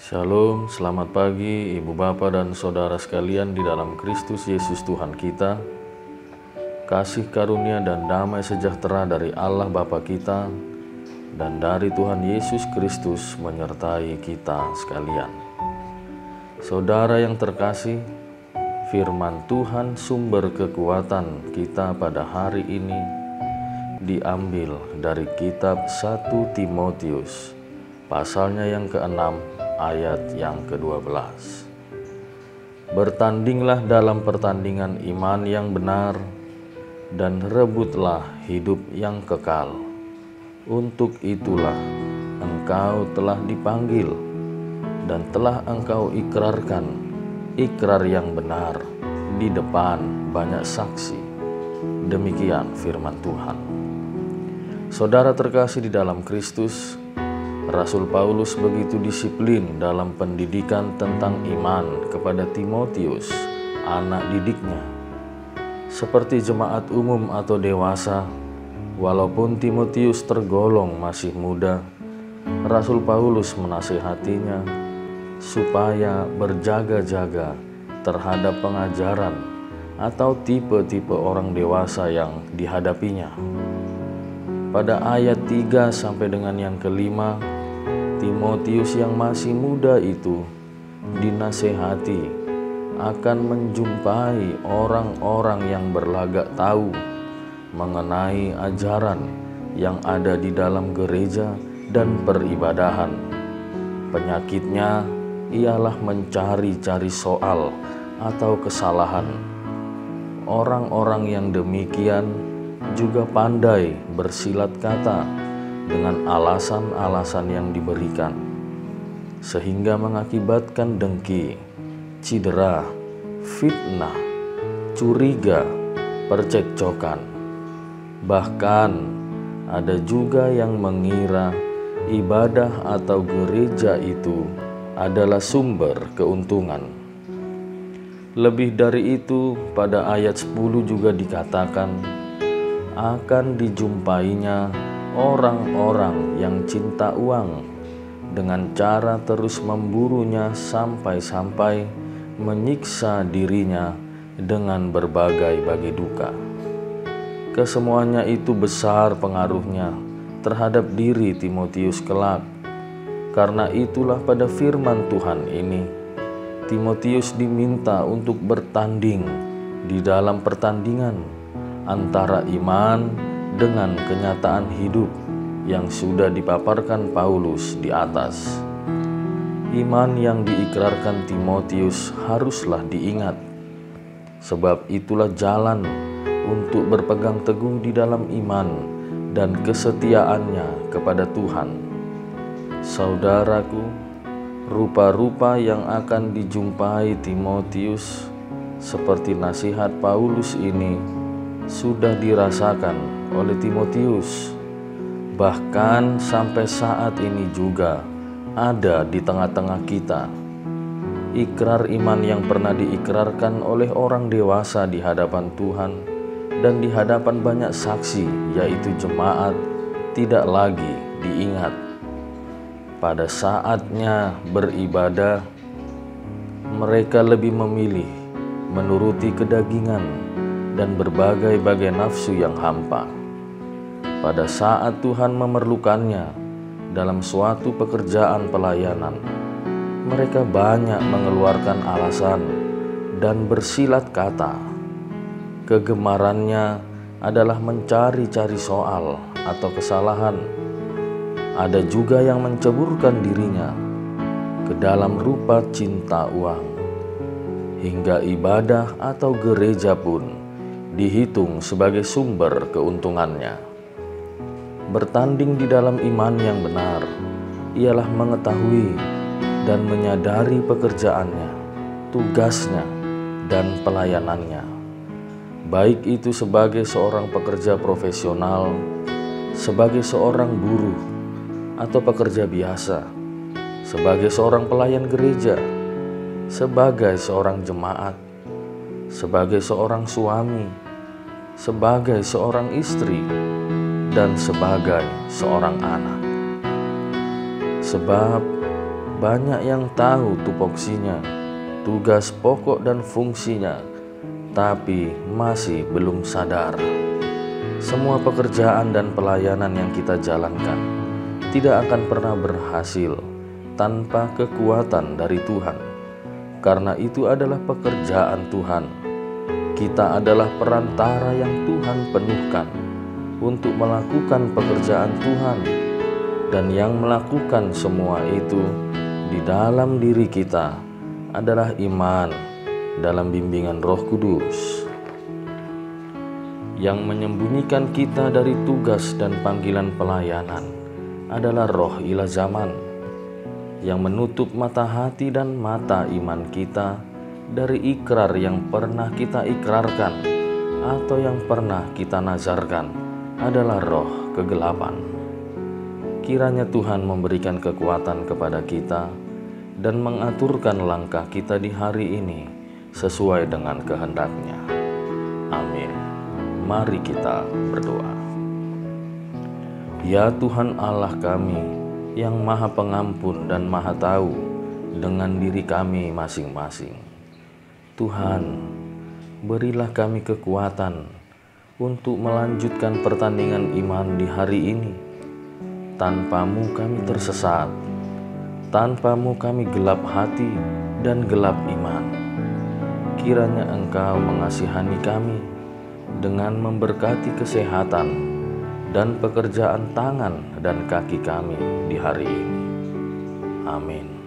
Shalom, selamat pagi Ibu Bapa dan Saudara sekalian di dalam Kristus Yesus Tuhan kita. Kasih karunia dan damai sejahtera dari Allah Bapa kita dan dari Tuhan Yesus Kristus menyertai kita sekalian. Saudara yang terkasih, firman Tuhan sumber kekuatan kita pada hari ini diambil dari kitab 1 Timotius, pasalnya yang ke-6 ayat yang ke-12. Bertandinglah dalam pertandingan iman yang benar dan rebutlah hidup yang kekal. Untuk itulah engkau telah dipanggil dan telah engkau ikrarkan ikrar yang benar di depan banyak saksi. Demikian firman Tuhan. Saudara terkasih di dalam Kristus, Rasul Paulus begitu disiplin dalam pendidikan tentang iman kepada Timotius, anak didiknya. Seperti jemaat umum atau dewasa, walaupun Timotius tergolong masih muda, Rasul Paulus menasihatinya supaya berjaga-jaga terhadap pengajaran atau tipe-tipe orang dewasa yang dihadapinya. Pada ayat 3 sampai dengan yang ke-5, Timotius yang masih muda itu dinasehati akan menjumpai orang-orang yang berlagak tahu mengenai ajaran yang ada di dalam gereja dan peribadahan. Penyakitnya ialah mencari-cari soal atau kesalahan. Orang-orang yang demikian juga pandai bersilat kata dengan alasan-alasan yang diberikan, sehingga mengakibatkan dengki, cedera, fitnah, curiga, percekcokan. Bahkan ada juga yang mengira ibadah atau gereja itu adalah sumber keuntungan. Lebih dari itu, pada ayat 10 juga dikatakan akan dijumpainya orang-orang yang cinta uang dengan cara terus memburunya sampai-sampai menyiksa dirinya dengan berbagai bagi duka. Kesemuanya itu besar pengaruhnya terhadap diri Timotius kelak. Karena itulah pada firman Tuhan ini, Timotius diminta untuk bertanding di dalam pertandingan antara iman dengan kenyataan hidup yang sudah dipaparkan Paulus di atas. Iman yang diikrarkan Timotius haruslah diingat, sebab itulah jalan untuk berpegang teguh di dalam iman dan kesetiaannya kepada Tuhan. Saudaraku, rupa-rupa yang akan dijumpai Timotius seperti nasihat Paulus ini sudah dirasakan oleh Timotius, bahkan sampai saat ini juga ada di tengah-tengah kita. Ikrar iman yang pernah diikrarkan oleh orang dewasa di hadapan Tuhan dan di hadapan banyak saksi, yaitu jemaat, tidak lagi diingat. Pada saatnya beribadah, mereka lebih memilih menuruti kedagingan dan berbagai-bagai nafsu yang hampa. Pada saat Tuhan memerlukannya dalam suatu pekerjaan pelayanan, mereka banyak mengeluarkan alasan dan bersilat kata. Kegemarannya adalah mencari-cari soal atau kesalahan. Ada juga yang menceburkan dirinya ke dalam rupa cinta uang, hingga ibadah atau gereja pun dihitung sebagai sumber keuntungannya. Bertanding di dalam iman yang benar ialah mengetahui dan menyadari pekerjaannya, tugasnya, dan pelayanannya. Baik itu sebagai seorang pekerja profesional, sebagai seorang buruh, atau pekerja biasa, sebagai seorang pelayan gereja, sebagai seorang jemaat, sebagai seorang suami, sebagai seorang istri, dan sebagai seorang anak. Sebab Banyak yang tahu tupoksinya, tugas pokok dan fungsinya, tapi masih belum sadar. Semua pekerjaan dan pelayanan yang kita jalankan tidak akan pernah berhasil tanpa kekuatan dari Tuhan. Karena itu adalah pekerjaan Tuhan. Kita adalah perantara yang Tuhan penuhkan untuk melakukan pekerjaan Tuhan, dan yang melakukan semua itu di dalam diri kita adalah iman dalam bimbingan Roh Kudus yang menyembunyikan kita dari tugas dan panggilan pelayanan adalah roh ilah zaman yang menutup mata hati dan mata iman kita dari ikrar yang pernah kita ikrarkan atau yang pernah kita nazarkan adalah roh kegelapan. Kiranya Tuhan memberikan kekuatan kepada kita dan mengaturkan langkah kita di hari ini sesuai dengan kehendak-Nya. Amin. Mari kita berdoa. Ya Tuhan Allah kami yang Maha Pengampun dan Maha Tahu dengan diri kami masing-masing. Tuhan, berilah kami kekuatan untuk melanjutkan pertandingan iman di hari ini. Tanpa-Mu kami tersesat, tanpa-Mu kami gelap hati dan gelap iman. Kiranya Engkau mengasihani kami dengan memberkati kesehatan dan pekerjaan tangan dan kaki kami di hari ini. Amin.